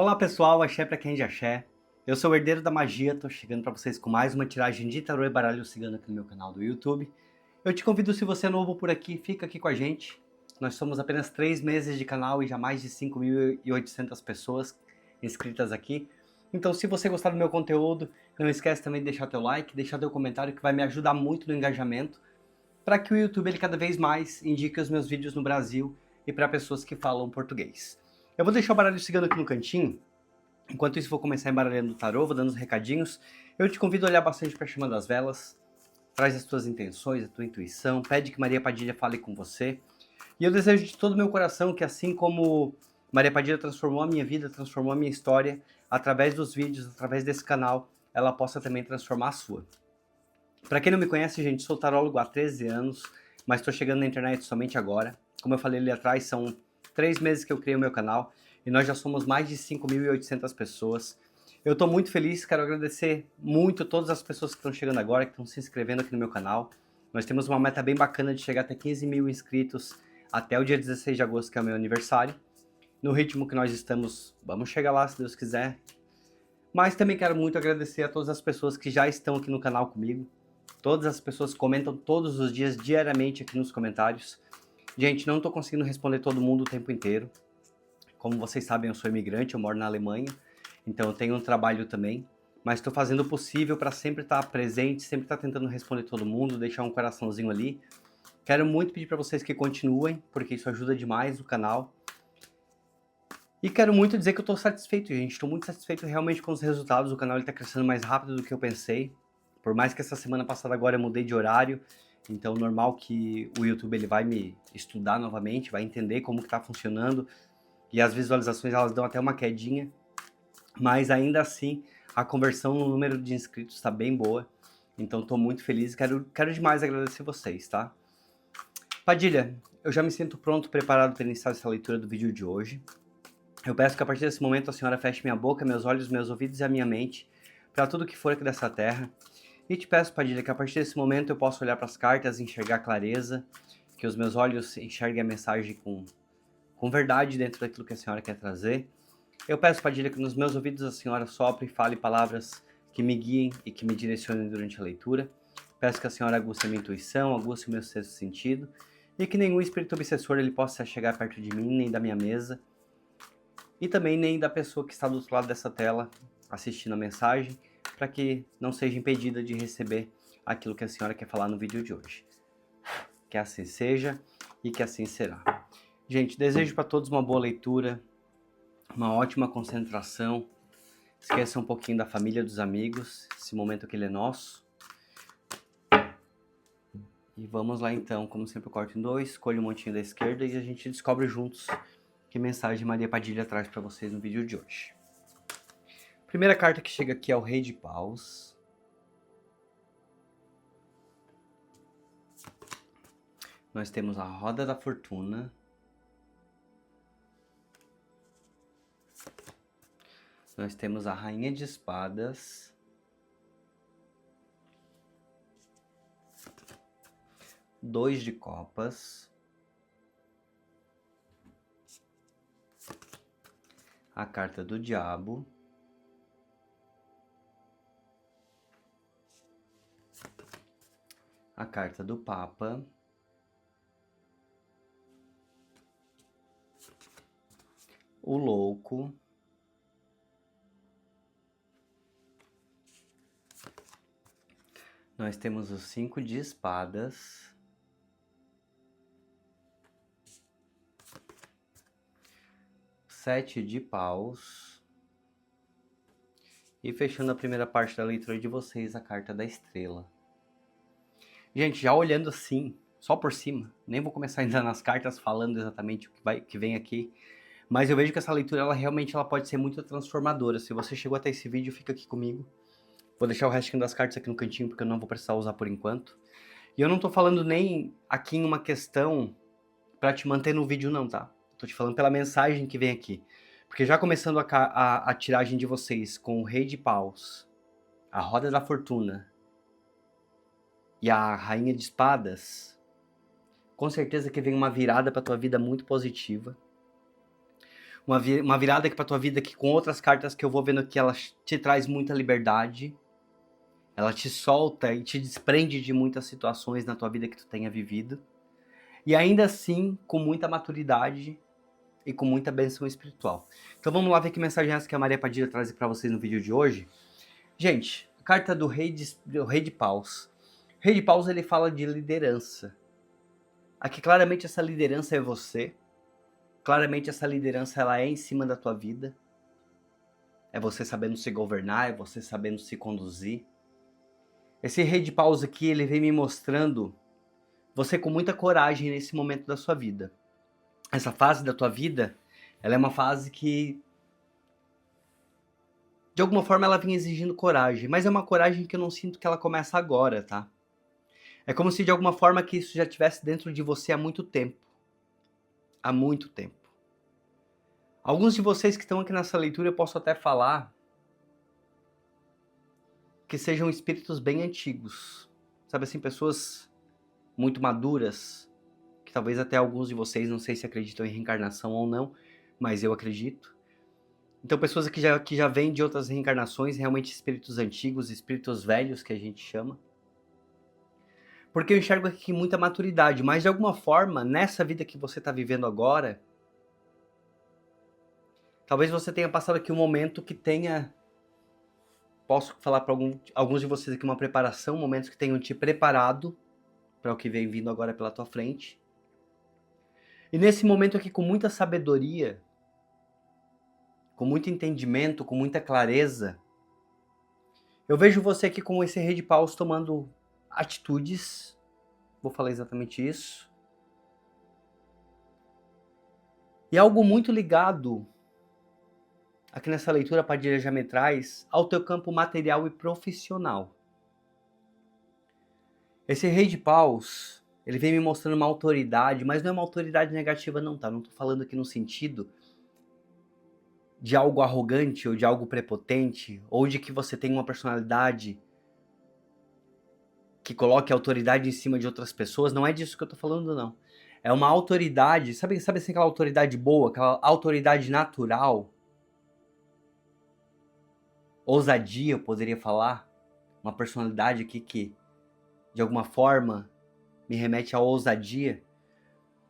Olá pessoal, axé pra quem de axé. Eu sou o Herdeiro da Magia, tô chegando pra vocês com mais uma tiragem de tarô e baralho cigano aqui no meu canal do YouTube. Eu te convido, se você é novo por aqui, fica aqui com a gente. Nós somos apenas 3 meses de canal e já mais de 5.800 pessoas inscritas aqui. Então, se você gostar do meu conteúdo, não esquece também de deixar teu like, deixar teu comentário, que vai me ajudar muito no engajamento, para que o YouTube ele cada vez mais indique os meus vídeos no Brasil e para pessoas que falam português. Eu vou deixar o baralho cigano aqui no cantinho. Enquanto isso, vou começar embaralhando o tarô, vou dando os recadinhos. Eu te convido a olhar bastante para a chama das velas. Traz as tuas intenções, a tua intuição. Pede que Maria Padilha fale com você. E eu desejo de todo o meu coração que, assim como Maria Padilha transformou a minha vida, transformou a minha história, através dos vídeos, através desse canal, ela possa também transformar a sua. Para quem não me conhece, gente, sou tarólogo há 13 anos, mas estou chegando na internet somente agora. Como eu falei ali atrás, são 3 meses que eu criei o meu canal e nós já somos mais de 5.800 pessoas. Eu estou muito feliz, quero agradecer muito a todas as pessoas que estão chegando agora, que estão se inscrevendo aqui no meu canal. Nós temos uma meta bem bacana de chegar até 15 mil inscritos até o dia 16 de agosto, que é o meu aniversário. No ritmo que nós estamos, vamos chegar lá se Deus quiser. Mas também quero muito agradecer a todas as pessoas que já estão aqui no canal comigo. Todas as pessoas comentam todos os dias, diariamente aqui nos comentários. Gente, não estou conseguindo responder todo mundo o tempo inteiro. Como vocês sabem, eu sou imigrante, eu moro na Alemanha, então eu tenho um trabalho também. Mas estou fazendo o possível para sempre estar presente, sempre estar tentando responder todo mundo, deixar um coraçãozinho ali. Quero muito pedir para vocês que continuem, porque isso ajuda demais o canal. E quero muito dizer que eu estou satisfeito, gente. Estou muito satisfeito realmente com os resultados. O canal está crescendo mais rápido do que eu pensei. Por mais que essa semana passada agora eu mudei de horário, então normal que o YouTube ele vai me estudar novamente, vai entender como que está funcionando, e as visualizações elas dão até uma quedinha, mas ainda assim a conversão no número de inscritos está bem boa, então estou muito feliz e quero demais agradecer vocês, tá? Padilha, eu já me sinto pronto, preparado para iniciar essa leitura do vídeo de hoje. Eu peço que a partir desse momento a senhora feche minha boca, meus olhos, meus ouvidos e a minha mente para tudo que for aqui dessa terra. E te peço, Padilha, que a partir desse momento eu possa olhar para as cartas e enxergar clareza, que os meus olhos enxerguem a mensagem com verdade dentro daquilo que a senhora quer trazer. Eu peço, Padilha, que nos meus ouvidos a senhora sopre e fale palavras que me guiem e que me direcionem durante a leitura. Peço que a senhora aguce a minha intuição, aguce o meu sexto sentido, e que nenhum espírito obsessor ele possa chegar perto de mim, nem da minha mesa, e também nem da pessoa que está do outro lado dessa tela assistindo a mensagem, para que não seja impedida de receber aquilo que a senhora quer falar no vídeo de hoje. Que assim seja e que assim será. Gente, desejo para todos uma boa leitura, uma ótima concentração. Esqueça um pouquinho da família, dos amigos, esse momento que ele é nosso. E vamos lá então, como sempre eu corto em dois, escolho um montinho da esquerda e a gente descobre juntos que mensagem Maria Padilha traz para vocês no vídeo de hoje. Primeira carta que chega aqui é o Rei de Paus. Nós temos a Roda da Fortuna. Nós temos a Rainha de Espadas. Dois de Copas. A carta do Diabo. A carta do Papa. O Louco. Nós temos os 5 de Espadas. Sete de Paus. E fechando a primeira parte da leitura de vocês, a carta da Estrela. Gente, já olhando assim, só por cima, nem vou começar a entrar nas cartas falando exatamente o que vem aqui, mas eu vejo que essa leitura ela realmente pode ser muito transformadora. Se você chegou até esse vídeo, fica aqui comigo. Vou deixar o restinho das cartas aqui no cantinho, porque eu não vou precisar usar por enquanto. E eu não tô falando nem aqui em uma questão pra te manter no vídeo não, tá? Tô te falando pela mensagem que vem aqui. Porque já começando a tiragem de vocês com o Rei de Paus, a Roda da Fortuna e a Rainha de Espadas, com certeza que vem uma virada pra tua vida muito positiva. uma virada aqui pra tua vida que com outras cartas que eu vou vendo aqui, ela te traz muita liberdade. Ela te solta e te desprende de muitas situações na tua vida que tu tenha vivido. E ainda assim, com muita maturidade e com muita bênção espiritual. Então vamos lá ver que mensagem é essa que a Maria Padilha traz para vocês no vídeo de hoje. Gente, a carta do Rei de Paus. O Rei de Paus, ele fala de liderança. Aqui claramente essa liderança é você. Claramente essa liderança ela é em cima da tua vida. É você sabendo se governar, é você sabendo se conduzir. Esse Rei de Paus aqui, ele vem me mostrando você com muita coragem nesse momento da sua vida. Essa fase da tua vida, ela é uma fase que, de alguma forma, ela vem exigindo coragem. Mas é uma coragem que eu não sinto que ela começa agora, tá? É como se, de alguma forma, que isso já estivesse dentro de você há muito tempo. Há muito tempo. Alguns de vocês que estão aqui nessa leitura, eu posso até falar que sejam espíritos bem antigos. Sabe assim, pessoas muito maduras, que talvez até alguns de vocês, não sei se acreditam em reencarnação ou não, mas eu acredito. Então pessoas que já vêm de outras reencarnações, realmente espíritos antigos, espíritos velhos que a gente chama. Porque eu enxergo aqui muita maturidade, mas de alguma forma, nessa vida que você está vivendo agora, talvez você tenha passado aqui um momento que tenha, posso falar para alguns de vocês aqui uma preparação, momentos que tenham te preparado para o que vem vindo agora pela tua frente. E nesse momento aqui, com muita sabedoria, com muito entendimento, com muita clareza, eu vejo você aqui com esse Rei de Paus tomando atitudes, vou falar exatamente isso, e algo muito ligado, aqui nessa leitura a Padilha já me traz, ao teu campo material e profissional. Esse Rei de Paus, ele vem me mostrando uma autoridade, mas não é uma autoridade negativa não, tá? Não tô falando aqui no sentido de algo arrogante ou de algo prepotente, ou de que você tem uma personalidade que coloque a autoridade em cima de outras pessoas. Não é disso que eu tô falando, não. É uma autoridade, sabe assim, aquela autoridade boa, aquela autoridade natural? Ousadia, eu poderia falar. Uma personalidade aqui que, de alguma forma, me remete à ousadia.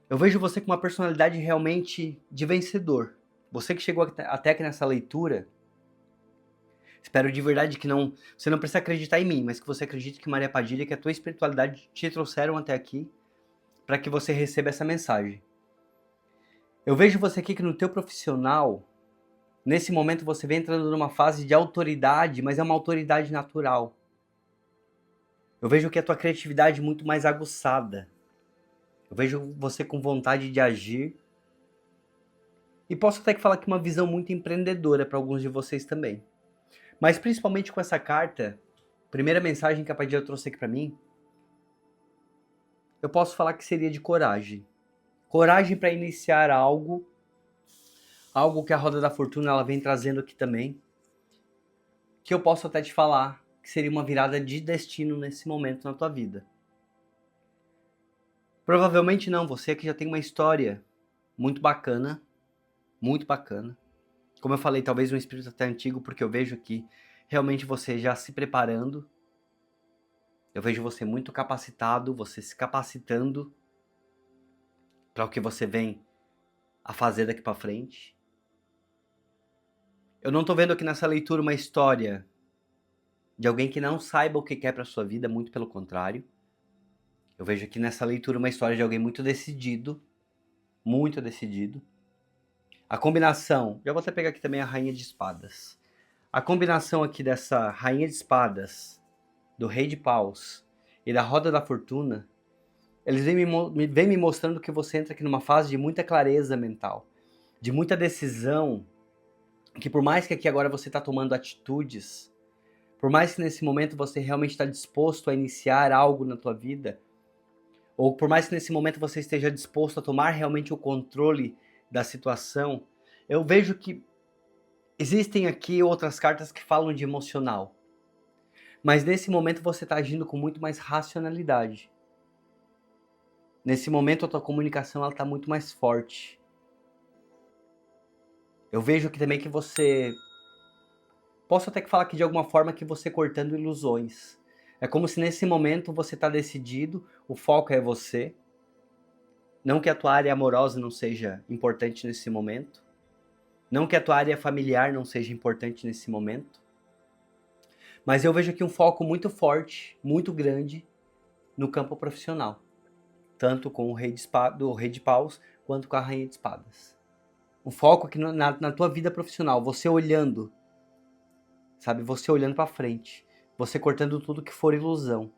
Eu vejo você com uma personalidade realmente de vencedor. Você que chegou até aqui nessa leitura, espero de verdade que você não precisa acreditar em mim, mas que você acredite que Maria Padilha, que a tua espiritualidade te trouxeram até aqui para que você receba essa mensagem. Eu vejo você aqui que no teu profissional, nesse momento você vem entrando numa fase de autoridade, mas é uma autoridade natural. Eu vejo que a tua criatividade é muito mais aguçada. Eu vejo você com vontade de agir. E posso até falar que uma visão muito empreendedora para alguns de vocês também. Mas principalmente com essa carta, primeira mensagem que a Padilha trouxe aqui para mim, eu posso falar que seria de coragem. Coragem para iniciar algo que a Roda da Fortuna ela vem trazendo aqui também, que eu posso até te falar que seria uma virada de destino nesse momento na tua vida. Provavelmente não, você aqui já tem uma história muito bacana, muito bacana. Como eu falei, talvez um espírito até antigo, porque eu vejo aqui realmente você já se preparando. Eu vejo você muito capacitado, você se capacitando para o que você vem a fazer daqui para frente. Eu não tô vendo aqui nessa leitura uma história de alguém que não saiba o que quer para sua vida, muito pelo contrário. Eu vejo aqui nessa leitura uma história de alguém muito decidido, muito decidido. A combinação, já vou até pegar aqui também a Rainha de Espadas. A combinação aqui dessa Rainha de Espadas, do Rei de Paus e da Roda da Fortuna, eles vêm me mostrando que você entra aqui numa fase de muita clareza mental, de muita decisão, que por mais que aqui agora você está tomando atitudes, por mais que nesse momento você realmente está disposto a iniciar algo na tua vida, ou por mais que nesse momento você esteja disposto a tomar realmente o controle da situação, eu vejo que existem aqui outras cartas que falam de emocional. Mas nesse momento você está agindo com muito mais racionalidade. Nesse momento a tua comunicação está muito mais forte. Eu vejo aqui também que você... Posso até que falar aqui de alguma forma que você cortando ilusões. É como se nesse momento você está decidido, o foco é você. Não que a tua área amorosa não seja importante nesse momento. Não que a tua área familiar não seja importante nesse momento. Mas eu vejo aqui um foco muito forte, muito grande no campo profissional. Tanto com o rei de paus, quanto com a rainha de espadas. Um foco aqui na tua vida profissional, você olhando, sabe? Você olhando para frente. Você cortando tudo que for ilusão.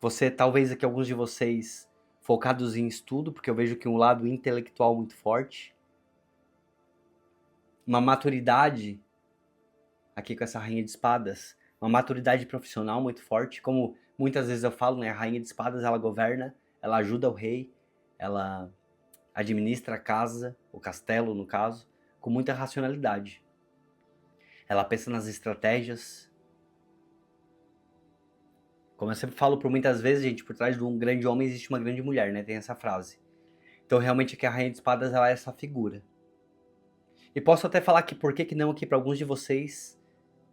Você, talvez aqui alguns de vocês focados em estudo, porque eu vejo que um lado intelectual muito forte. Uma maturidade, aqui com essa rainha de espadas, uma maturidade profissional muito forte, como muitas vezes eu falo, né? A rainha de espadas, ela governa, ela ajuda o rei, ela administra a casa, o castelo no caso, com muita racionalidade. Ela pensa nas estratégias. Como eu sempre falo por muitas vezes, gente, por trás de um grande homem existe uma grande mulher, né? Tem essa frase. Então realmente aqui a rainha de espadas, ela é essa figura. E posso até falar que por que não aqui para alguns de vocês,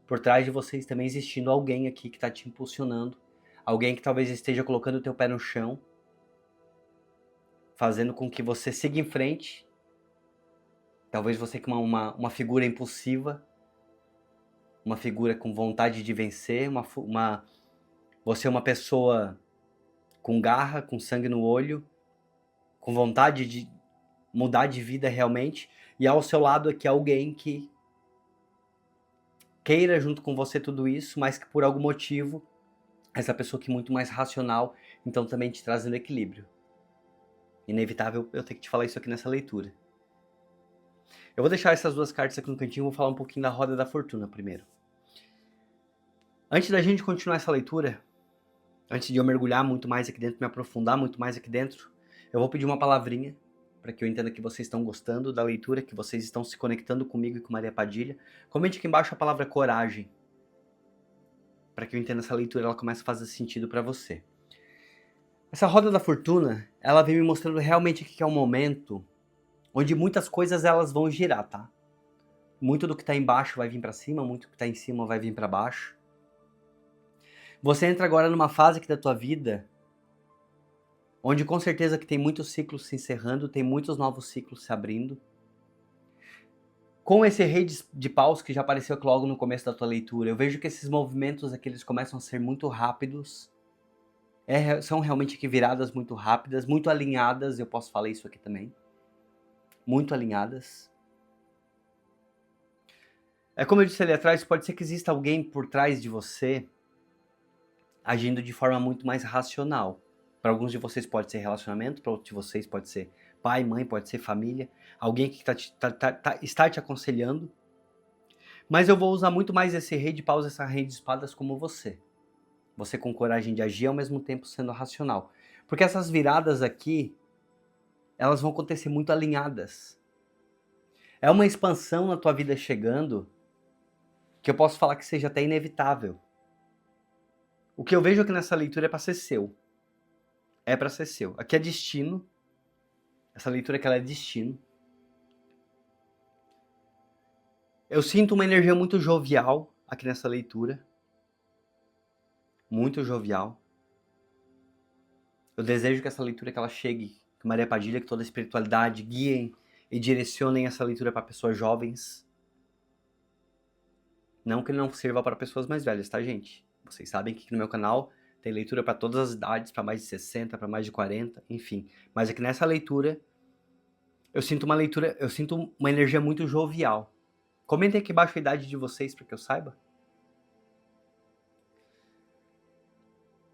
por trás de vocês também existindo alguém aqui que está te impulsionando, alguém que talvez esteja colocando o teu pé no chão, fazendo com que você siga em frente. Talvez você com uma figura impulsiva, uma figura com vontade de vencer, você é uma pessoa com garra, com sangue no olho, com vontade de mudar de vida realmente, e ao seu lado aqui alguém que queira junto com você tudo isso, mas que por algum motivo, essa pessoa que é muito mais racional, então também te trazendo equilíbrio. Inevitável eu ter que te falar isso aqui nessa leitura. Eu vou deixar essas duas cartas aqui no cantinho, vou falar um pouquinho da roda da fortuna primeiro. Antes da gente continuar essa leitura, antes de eu mergulhar muito mais aqui dentro, me aprofundar muito mais aqui dentro, eu vou pedir uma palavrinha para que eu entenda que vocês estão gostando da leitura, que vocês estão se conectando comigo e com Maria Padilha. Comente aqui embaixo a palavra coragem, para que eu entenda essa leitura, ela comece a fazer sentido para você. Essa roda da fortuna, ela vem me mostrando realmente que é um momento onde muitas coisas elas vão girar, tá? Muito do que tá embaixo vai vir para cima, muito do que tá em cima vai vir para baixo. Você entra agora numa fase aqui da tua vida onde com certeza que tem muitos ciclos se encerrando, tem muitos novos ciclos se abrindo. Com esse rei de paus que já apareceu aqui logo no começo da tua leitura, eu vejo que esses movimentos aqui eles começam a ser muito rápidos. São realmente aqui viradas muito rápidas, muito alinhadas, eu posso falar isso aqui também. Muito alinhadas. É como eu disse ali atrás, pode ser que exista alguém por trás de você agindo de forma muito mais racional. Para alguns de vocês pode ser relacionamento, para outros de vocês pode ser pai, mãe, pode ser família, alguém que está te aconselhando. Mas eu vou usar muito mais esse rei de paus, essa rei de espadas como você. Você com coragem de agir ao mesmo tempo sendo racional. Porque essas viradas aqui, elas vão acontecer muito alinhadas. É uma expansão na tua vida chegando que eu posso falar que seja até inevitável. O que eu vejo aqui nessa leitura é para ser seu. É para ser seu. Aqui é destino. Essa leitura aqui ela é destino. Eu sinto uma energia muito jovial aqui nessa leitura. Muito jovial. Eu desejo que essa leitura que ela chegue, que Maria Padilha, que toda a espiritualidade guiem e direcionem essa leitura para pessoas jovens. Não que ele não sirva para pessoas mais velhas, tá, gente? Vocês sabem que aqui no meu canal tem leitura para todas as idades, para mais de 60, para mais de 40, enfim. Mas aqui nessa leitura, eu sinto uma energia muito jovial. Comentem aqui embaixo a idade de vocês para que eu saiba.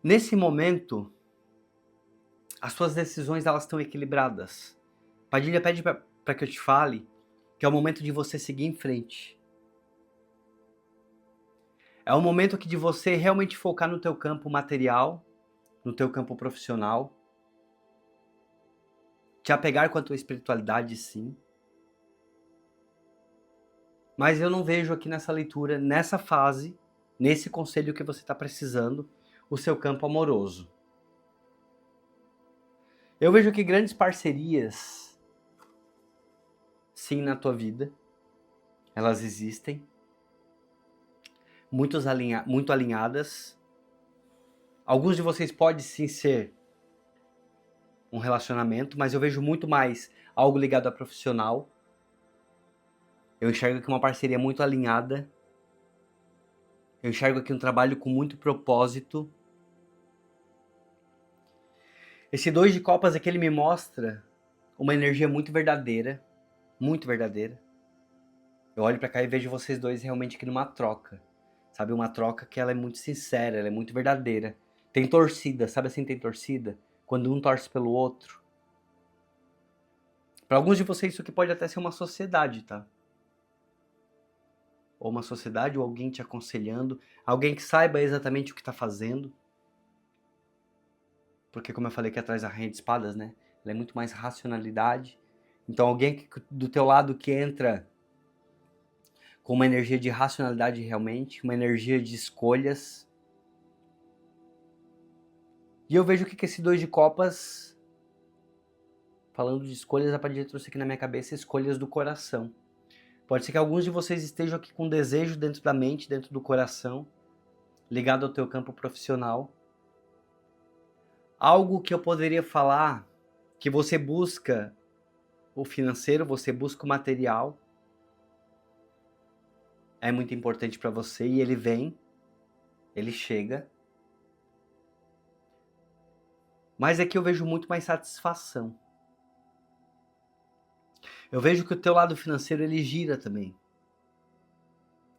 Nesse momento, as suas decisões elas estão equilibradas. Padilha pede para que eu te fale que é o momento de você seguir em frente. É o momento aqui de você realmente focar no teu campo material, no teu campo profissional, te apegar com a tua espiritualidade, sim. Mas eu não vejo aqui nessa leitura, nessa fase, nesse conselho que você está precisando, o seu campo amoroso. Eu vejo aqui grandes parcerias sim, na tua vida. Elas existem. Muito alinhadas. Alguns de vocês podem sim ser um relacionamento, mas eu vejo muito mais algo ligado a profissional. Eu enxergo aqui uma parceria muito alinhada. Eu enxergo aqui um trabalho com muito propósito. Esse 2 de copas aqui, ele me mostra uma energia muito verdadeira. Muito verdadeira. Eu olho pra cá e vejo vocês dois realmente aqui numa troca. Sabe, uma troca que ela é muito sincera, ela é muito verdadeira. Tem torcida, sabe assim, tem torcida? Quando um torce pelo outro. Para alguns de vocês isso aqui pode até ser uma sociedade, tá? Ou uma sociedade, ou alguém te aconselhando. Alguém que saiba exatamente o que tá fazendo. Porque como eu falei aqui atrás da rainha de espadas, né? Ela é muito mais racionalidade. Então alguém do teu lado que entra com uma energia de racionalidade realmente, uma energia de escolhas. E eu vejo que esse 2 de copas, falando de escolhas, a partir de trouxe aqui na minha cabeça escolhas do coração. Pode ser que alguns de vocês estejam aqui com desejo dentro da mente, dentro do coração, ligado ao teu campo profissional. Algo que eu poderia falar, que você busca o financeiro, você busca o material, é muito importante para você e ele vem, ele chega. Mas aqui eu vejo muito mais satisfação. Eu vejo que o teu lado financeiro ele gira também.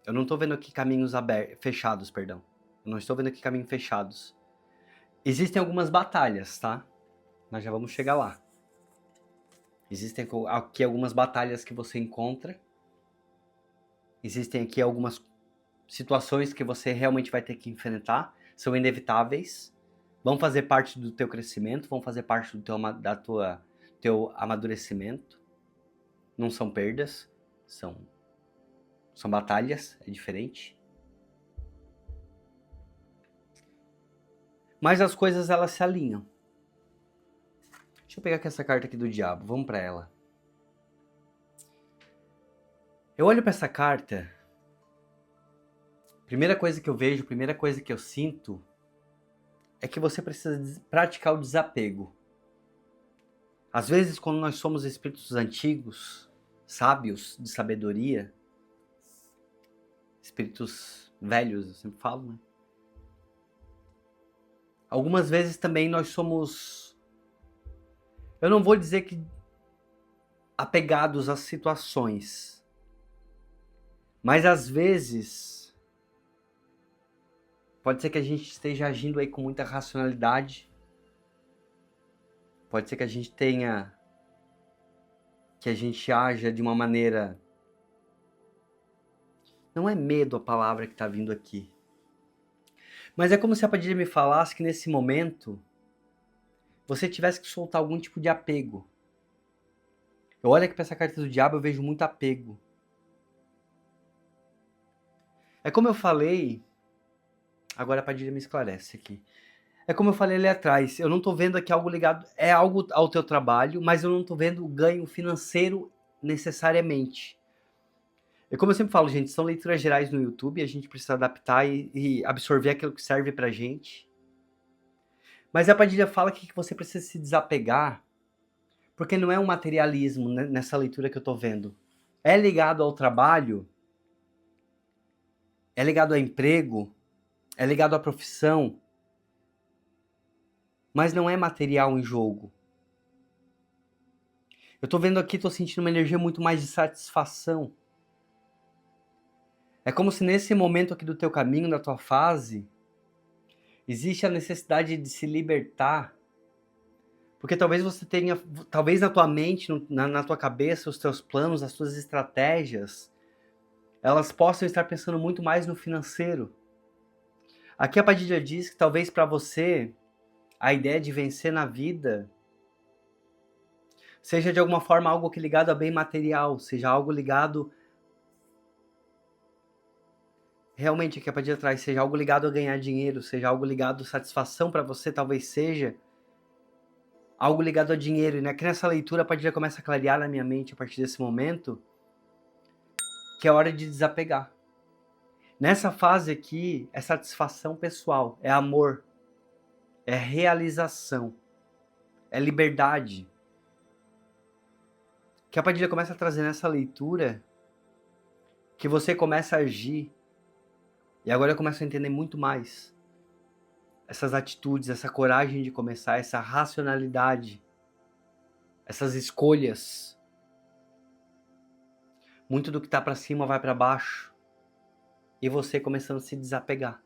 Eu não estou vendo aqui caminhos fechados, perdão. Eu não estou vendo aqui caminhos fechados. Existem algumas batalhas, tá? Nós já vamos chegar lá. Existem aqui algumas batalhas que você encontra. Existem aqui algumas situações que você realmente vai ter que enfrentar. São inevitáveis. Vão fazer parte do teu crescimento. Vão fazer parte do teu amadurecimento. Não são perdas. São batalhas. É diferente. Mas as coisas elas se alinham. Deixa eu pegar aqui essa carta aqui do diabo. Vamos para ela. Eu olho para essa carta. Primeira coisa que eu vejo, primeira coisa que eu sinto é que você precisa praticar o desapego. Às vezes, quando nós somos espíritos antigos, sábios, de sabedoria, espíritos velhos, eu sempre falo, né? Algumas vezes também nós somos, eu não vou dizer que apegados às situações, mas às vezes pode ser que a gente esteja agindo aí com muita racionalidade. Pode ser que a gente haja de uma maneira, não é medo a palavra que está vindo aqui, mas é como se a Padilha me falasse que nesse momento você tivesse que soltar algum tipo de apego. Eu olho aqui para essa carta do diabo, eu vejo muito apego. É como eu falei, agora a Padilha me esclarece aqui. É como eu falei ali atrás, eu não tô vendo aqui algo ligado, é algo ao teu trabalho, mas eu não tô vendo o ganho financeiro necessariamente. É como eu sempre falo, gente, são leituras gerais no YouTube, a gente precisa adaptar e absorver aquilo que serve pra gente. Mas a Padilha fala que você precisa se desapegar, porque não é um materialismo nessa leitura que eu tô vendo. É ligado ao trabalho, é ligado ao emprego, é ligado à profissão, mas não é material em jogo. Eu tô vendo aqui, tô sentindo uma energia muito mais de satisfação. É como se nesse momento aqui do teu caminho, da tua fase, existe a necessidade de se libertar. Porque talvez você tenha, talvez na tua mente, na tua cabeça, os teus planos, as tuas estratégias, elas possam estar pensando muito mais no financeiro. Aqui a Padilha diz que talvez para você, a ideia de vencer na vida seja de alguma forma algo que ligado a bem material, seja algo ligado realmente que a Padilha traz, seja algo ligado a ganhar dinheiro, seja algo ligado a satisfação para você, talvez seja algo ligado a dinheiro. E aqui nessa leitura a Padilha começa a clarear na minha mente a partir desse momento que é hora de desapegar. Nessa fase aqui é satisfação pessoal, é amor, é realização, é liberdade. Que a Padilha começa a trazer nessa leitura que você começa a agir, e agora eu começo a entender muito mais essas atitudes, essa coragem de começar, essa racionalidade, essas escolhas. Muito do que tá para cima vai para baixo, e você começando a se desapegar.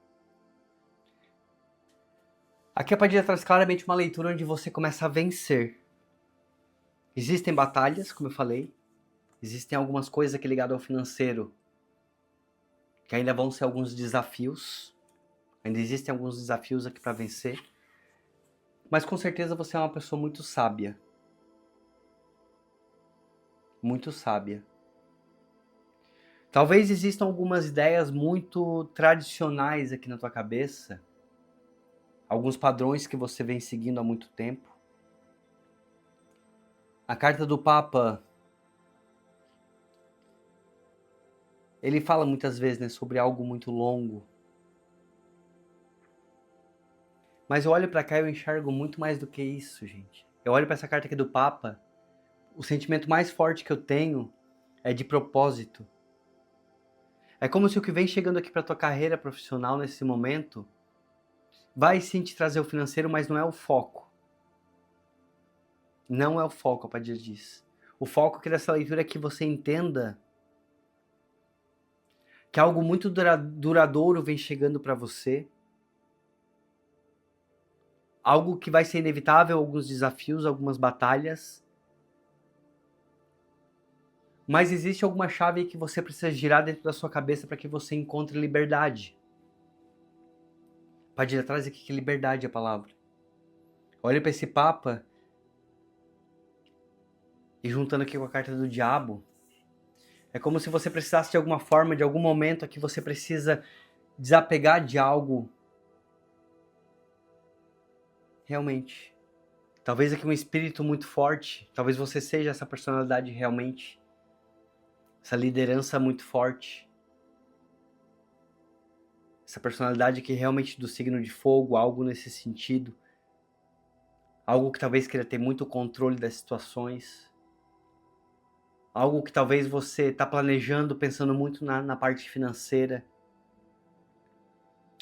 Aqui a Padilha traz claramente uma leitura onde você começa a vencer. Existem batalhas, como eu falei, existem algumas coisas aqui ligadas ao financeiro, que ainda vão ser alguns desafios, ainda existem alguns desafios aqui para vencer, mas com certeza você é uma pessoa muito sábia. Muito sábia. Talvez existam algumas ideias muito tradicionais aqui na tua cabeça, alguns padrões que você vem seguindo há muito tempo. A carta do Papa, ele fala muitas vezes, né, sobre algo muito longo. Mas eu olho para cá e eu enxergo muito mais do que isso, gente. Eu olho para essa carta aqui do Papa, o sentimento mais forte que eu tenho é de propósito. É como se o que vem chegando aqui para tua carreira profissional nesse momento vai sim te trazer o financeiro, mas não é o foco. Não é o foco, a Padilha diz. O foco aqui dessa leitura é que você entenda que algo muito duradouro vem chegando para você. Algo que vai ser inevitável, alguns desafios, algumas batalhas. Mas existe alguma chave que você precisa girar dentro da sua cabeça para que você encontre liberdade. Padilha, traz aqui que liberdade é a palavra. Olha para esse Papa e juntando aqui com a carta do Diabo, é como se você precisasse de alguma forma, de algum momento que você precisa desapegar de algo. Realmente. Talvez aqui um espírito muito forte, talvez você seja essa personalidade realmente. Essa liderança muito forte. Essa personalidade que realmente do signo de fogo, algo nesse sentido. Algo que talvez queira ter muito controle das situações. Algo que talvez você está planejando, pensando muito na parte financeira.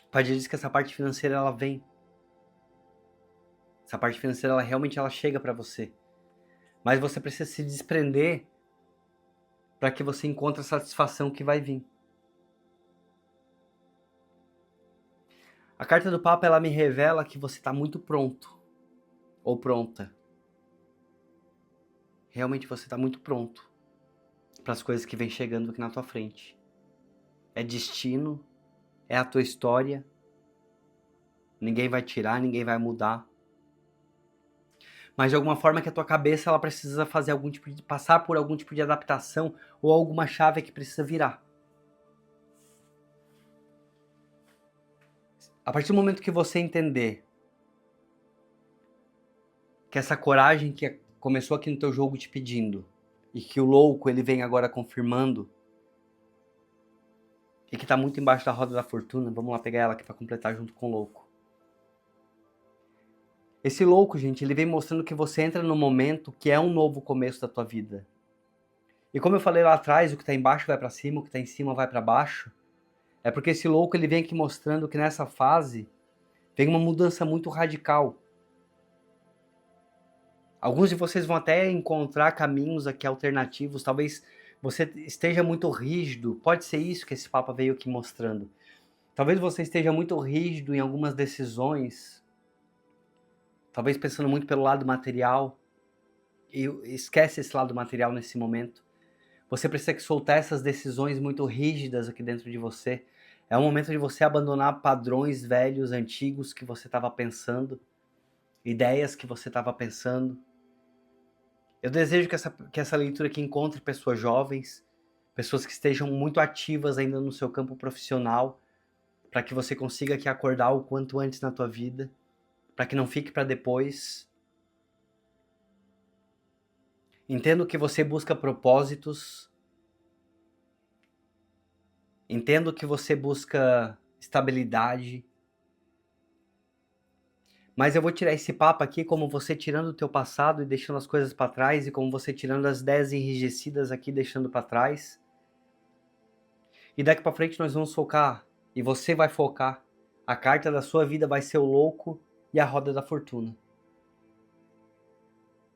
O Padilha diz que essa parte financeira ela vem. Essa parte financeira ela realmente ela chega para você. Mas você precisa se desprender para que você encontre a satisfação que vai vir. A carta do Papa ela me revela que você está muito pronto ou pronta. Realmente você está muito pronto para as coisas que vem chegando aqui na tua frente. É destino, é a tua história. Ninguém vai tirar, ninguém vai mudar. Mas de alguma forma que a tua cabeça ela precisa fazer algum tipo de passar por algum tipo de adaptação ou alguma chave que precisa virar. A partir do momento que você entender que essa coragem que começou aqui no teu jogo te pedindo e que o louco ele vem agora confirmando e que tá muito embaixo da roda da fortuna, vamos lá pegar ela aqui para completar junto com o louco. Esse louco, gente, ele vem mostrando que você entra no momento que é um novo começo da tua vida. E como eu falei lá atrás, o que tá embaixo vai para cima, o que tá em cima vai para baixo, é porque esse louco ele vem aqui mostrando que nessa fase vem uma mudança muito radical. Alguns de vocês vão até encontrar caminhos aqui alternativos, talvez você esteja muito rígido, pode ser isso que esse Papa veio aqui mostrando. Talvez você esteja muito rígido em algumas decisões, talvez pensando muito pelo lado material, e esquece esse lado material nesse momento. Você precisa soltar essas decisões muito rígidas aqui dentro de você. É o momento de você abandonar padrões velhos, antigos que você estava pensando, ideias que você estava pensando. Eu desejo que essa leitura aqui encontre pessoas jovens, pessoas que estejam muito ativas ainda no seu campo profissional, para que você consiga aqui acordar o quanto antes na tua vida, para que não fique para depois. Entendo que você busca propósitos. Entendo que você busca estabilidade. Mas eu vou tirar esse papo aqui como você tirando o teu passado e deixando as coisas para trás, e como você tirando as ideias enrijecidas aqui, deixando para trás. E daqui para frente nós vamos focar, e você vai focar. A carta da sua vida vai ser o louco e a roda da fortuna.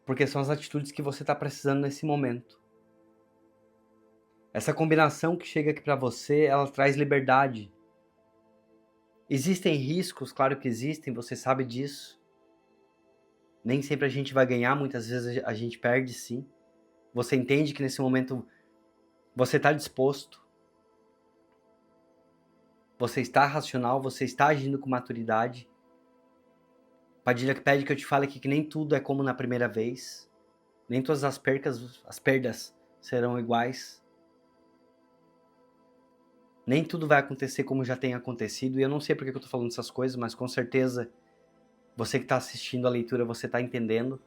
Porque são as atitudes que você está precisando nesse momento. Essa combinação que chega aqui para você, ela traz liberdade. Existem riscos, claro que existem, você sabe disso. Nem sempre a gente vai ganhar, muitas vezes a gente perde sim. Você entende que nesse momento você está disposto. Você está racional, você está agindo com maturidade. Padilha pede que eu te fale aqui que nem tudo é como na primeira vez. Nem todas as perdas serão iguais. Nem tudo vai acontecer como já tem acontecido. E eu não sei porque eu tô falando essas coisas, mas com certeza você que está assistindo a leitura, você está entendendo.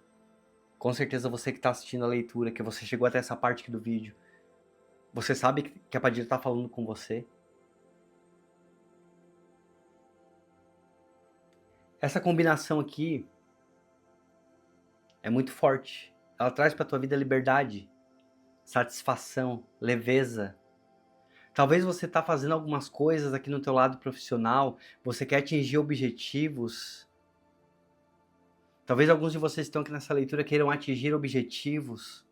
Com certeza você que está assistindo a leitura, que você chegou até essa parte aqui do vídeo, você sabe que a Padilha está falando com você. Essa combinação aqui é muito forte. Ela traz para tua vida liberdade, satisfação, leveza. Talvez você está fazendo algumas coisas aqui no teu lado profissional, você quer atingir objetivos. Talvez alguns de vocês que estão aqui nessa leitura queiram atingir objetivos.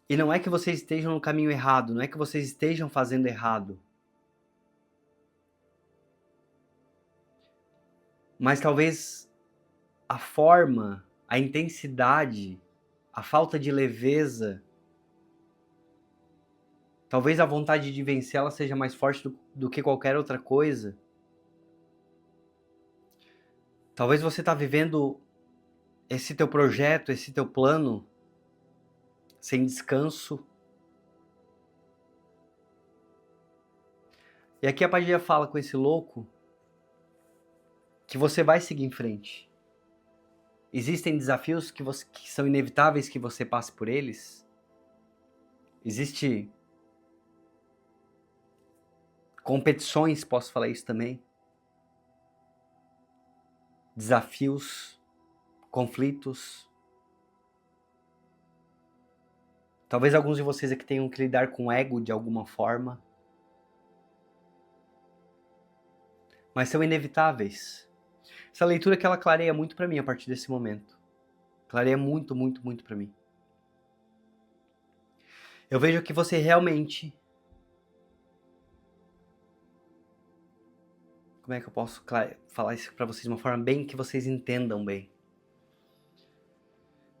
E não é que vocês estejam no caminho errado, não é que vocês estejam fazendo errado. Mas talvez a forma, a intensidade, a falta de leveza, talvez a vontade de vencer ela seja mais forte do que qualquer outra coisa. Talvez você está vivendo esse teu projeto, esse teu plano, sem descanso. E aqui a Padilha fala com esse louco que você vai seguir em frente. Existem desafios que são inevitáveis que você passe por eles. Existe competições, posso falar isso também. Desafios, conflitos. Talvez alguns de vocês aqui tenham que lidar com ego de alguma forma. Mas são inevitáveis. Essa leitura que ela clareia muito para mim a partir desse momento. Clareia muito, muito, muito para mim. Eu vejo que você realmente... Como é que eu posso falar isso para vocês de uma forma bem que vocês entendam bem?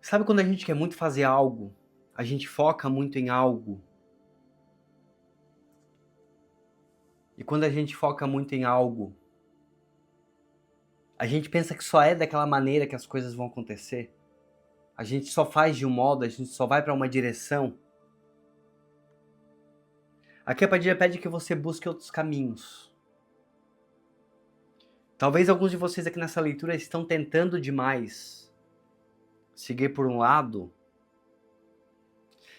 Sabe quando a gente quer muito fazer algo, a gente foca muito em algo, e quando a gente foca muito em algo, a gente pensa que só é daquela maneira que as coisas vão acontecer? A gente só faz de um modo, a gente só vai para uma direção? Aqui a Padilha pede que você busque outros caminhos. Talvez alguns de vocês aqui nessa leitura estão tentando demais seguir por um lado,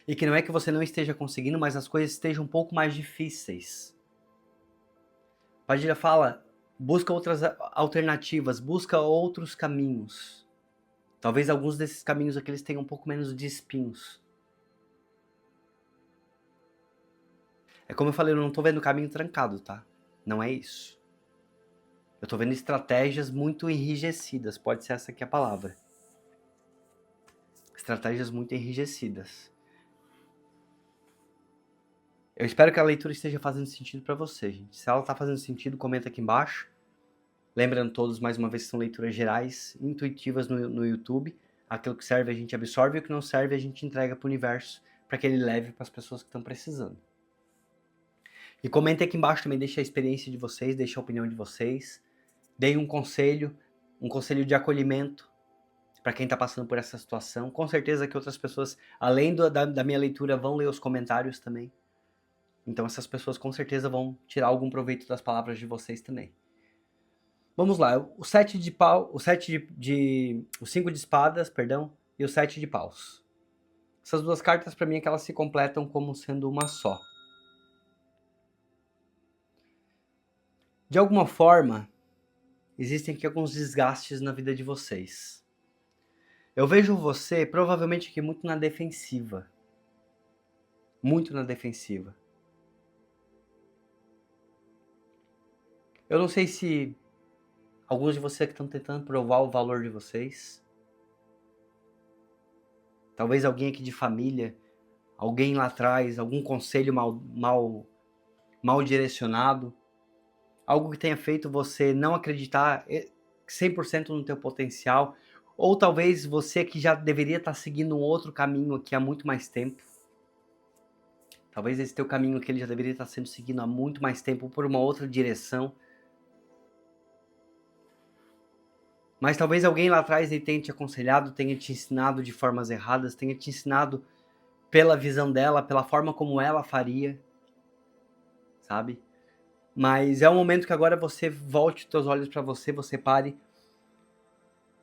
e que não é que você não esteja conseguindo, mas as coisas estejam um pouco mais difíceis. Padilha fala, busca outras alternativas, busca outros caminhos. Talvez alguns desses caminhos aqui eles tenham um pouco menos de espinhos. É como eu falei, eu não tô vendo o caminho trancado, tá? Não é isso. Eu tô vendo estratégias muito enrijecidas, pode ser essa aqui a palavra. Estratégias muito enrijecidas. Eu espero que a leitura esteja fazendo sentido para você, gente. Se ela tá fazendo sentido, comenta aqui embaixo. Lembrando todos, mais uma vez, que são leituras gerais, intuitivas no YouTube. Aquilo que serve a gente absorve, e o que não serve a gente entrega para o universo, para que ele leve para as pessoas que estão precisando. E comentem aqui embaixo também, deixe a experiência de vocês, deixe a opinião de vocês. Deem um conselho de acolhimento para quem está passando por essa situação. Com certeza que outras pessoas, além da minha leitura, vão ler os comentários também. Então essas pessoas com certeza vão tirar algum proveito das palavras de vocês também. Vamos lá, o 7 de pau, o 5 de espadas, perdão, e o 7 de paus. Essas duas cartas para mim é que elas se completam como sendo uma só. De alguma forma, existem aqui alguns desgastes na vida de vocês. Eu vejo você provavelmente aqui muito na defensiva. Muito na defensiva. Eu não sei se alguns de vocês que estão tentando provar o valor de vocês. Talvez alguém aqui de família, alguém lá atrás, algum conselho mal direcionado. Algo que tenha feito você não acreditar 100% no teu potencial. Ou talvez você que já deveria estar seguindo um outro caminho aqui há muito mais tempo. Talvez esse teu caminho que ele já deveria estar sendo seguido há muito mais tempo por uma outra direção. Mas talvez alguém lá atrás ele tenha te aconselhado, tenha te ensinado de formas erradas, tenha te ensinado pela visão dela, pela forma como ela faria, sabe? Mas é um momento que agora você volte os teus olhos para você, você pare,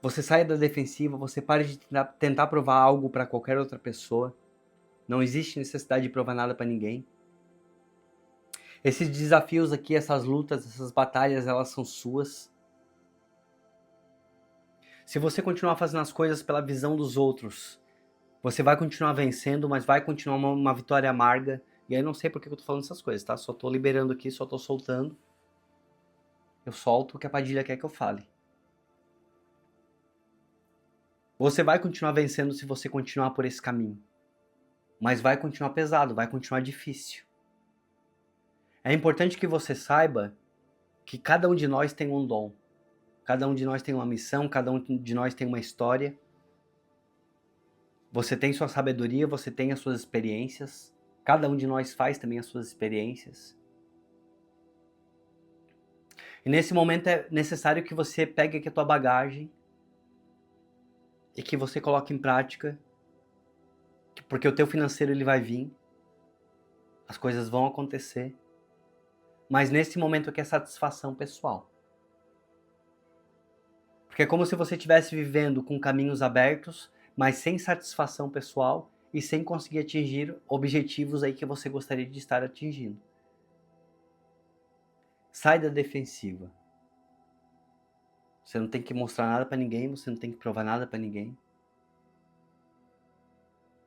você saia da defensiva, você pare de tentar provar algo para qualquer outra pessoa. Não existe necessidade de provar nada para ninguém. Esses desafios aqui, essas lutas, essas batalhas, elas são suas. Se você continuar fazendo as coisas pela visão dos outros, você vai continuar vencendo, mas vai continuar uma vitória amarga. E aí não sei por que eu tô falando essas coisas, tá? Só tô liberando aqui, só tô soltando. Eu solto o que a Padilha quer que eu fale. Você vai continuar vencendo se você continuar por esse caminho. Mas vai continuar pesado, vai continuar difícil. É importante que você saiba que cada um de nós tem um dom. Cada um de nós tem uma missão, cada um de nós tem uma história. Você tem sua sabedoria, você tem as suas experiências. Cada um de nós faz também as suas experiências. E nesse momento é necessário que você pegue aqui a tua bagagem e que você coloque em prática, porque o teu financeiro ele vai vir, as coisas vão acontecer, mas nesse momento aqui é satisfação pessoal. Porque é como se você estivesse vivendo com caminhos abertos, mas sem satisfação pessoal e sem conseguir atingir objetivos aí que você gostaria de estar atingindo. Sai da defensiva. Você não tem que mostrar nada para ninguém, você não tem que provar nada para ninguém.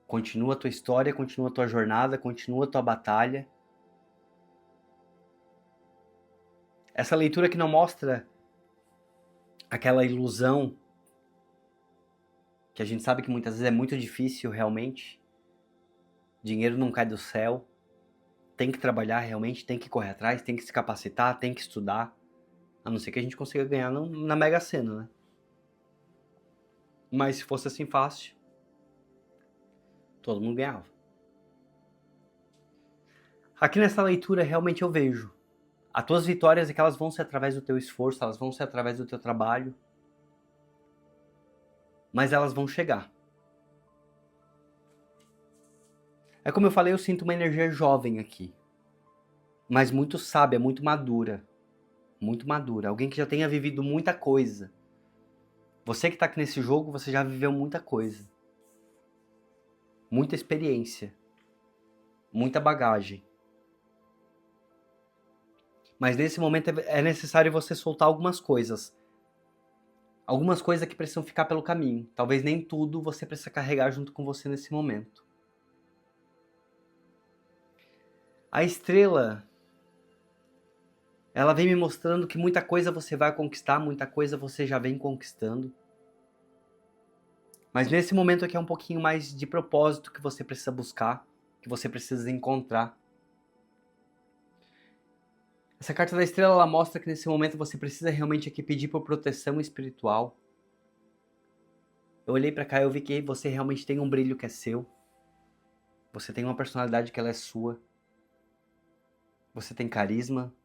Continua a tua história, continua a tua jornada, continua a tua batalha. Essa leitura que não mostra aquela ilusão que a gente sabe que muitas vezes é muito difícil realmente. Dinheiro não cai do céu. Tem que trabalhar realmente, tem que correr atrás, tem que se capacitar, tem que estudar. A não ser que a gente consiga ganhar na Mega Sena, né? Mas se fosse assim fácil, todo mundo ganhava. Aqui nessa leitura realmente eu vejo. As tuas vitórias é que elas vão ser através do teu esforço, elas vão ser através do teu trabalho. Mas elas vão chegar. É como eu falei, eu sinto uma energia jovem aqui. Mas muito sábia, muito madura. Muito madura. Alguém que já tenha vivido muita coisa. Você que tá aqui nesse jogo, você já viveu muita coisa. Muita experiência. Muita bagagem. Mas nesse momento é necessário você soltar algumas coisas. Algumas coisas que precisam ficar pelo caminho. Talvez nem tudo você precisa carregar junto com você nesse momento. A estrela, ela vem me mostrando que muita coisa você vai conquistar, muita coisa você já vem conquistando. Mas nesse momento aqui é um pouquinho mais de propósito que você precisa buscar, que você precisa encontrar. Essa carta da estrela, ela mostra que nesse momento você precisa realmente aqui pedir por proteção espiritual. Eu olhei pra cá e eu vi que você realmente tem um brilho que é seu. Você tem uma personalidade que ela é sua. Você tem carisma.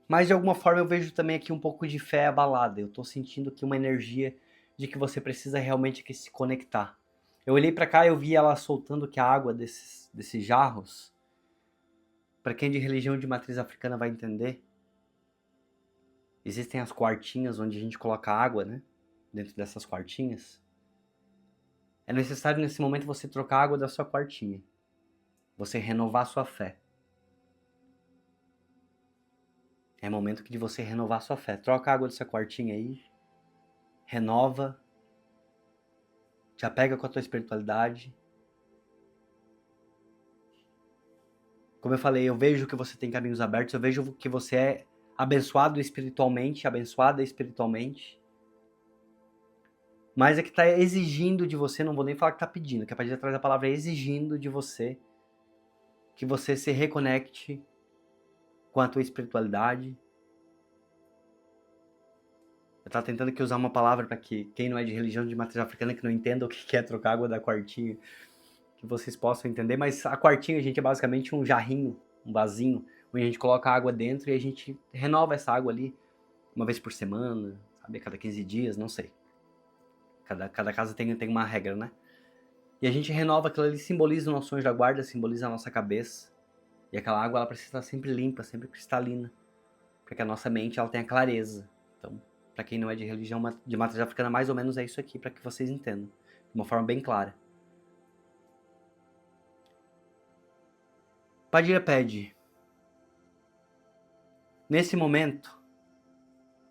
Mas de alguma forma eu vejo também aqui um pouco de fé abalada. Eu tô sentindo aqui uma energia de que você precisa realmente aqui se conectar. Eu olhei pra cá e eu vi ela soltando que a água desses jarros para quem é de religião de matriz africana vai entender, existem as quartinhas onde a gente coloca água, né? Dentro dessas quartinhas. É necessário nesse momento você trocar a água da sua quartinha. Você renovar a sua fé. É momento de você renovar a sua fé. Troca a água dessa quartinha aí. Renova. Te apega com a tua espiritualidade. Como eu falei, eu vejo que você tem caminhos abertos. Eu vejo que você é abençoado espiritualmente, abençoada espiritualmente. Mas é que está exigindo de você, não vou nem falar que está pedindo, que a partir de trás da palavra é exigindo de você que você se reconecte com a tua espiritualidade. Eu tava tentando aqui usar uma palavra para que quem não é de religião de matriz africana, que não entenda o que é trocar água da quartinha, que vocês possam entender, mas a quartinha, gente, é basicamente um jarrinho, um vasinho, onde a gente coloca água dentro e a gente renova essa água ali uma vez por semana, sabe, a cada 15 dias, não sei. Cada casa tem uma regra, né? E a gente renova aquilo ali, simboliza o nosso anjo da guarda, simboliza a nossa cabeça. E aquela água, ela precisa estar sempre limpa, sempre cristalina, para que a nossa mente ela tenha clareza. Então, para quem não é de religião de matriz africana, mais ou menos é isso aqui, para que vocês entendam, de uma forma bem clara. Padilha pede, nesse momento,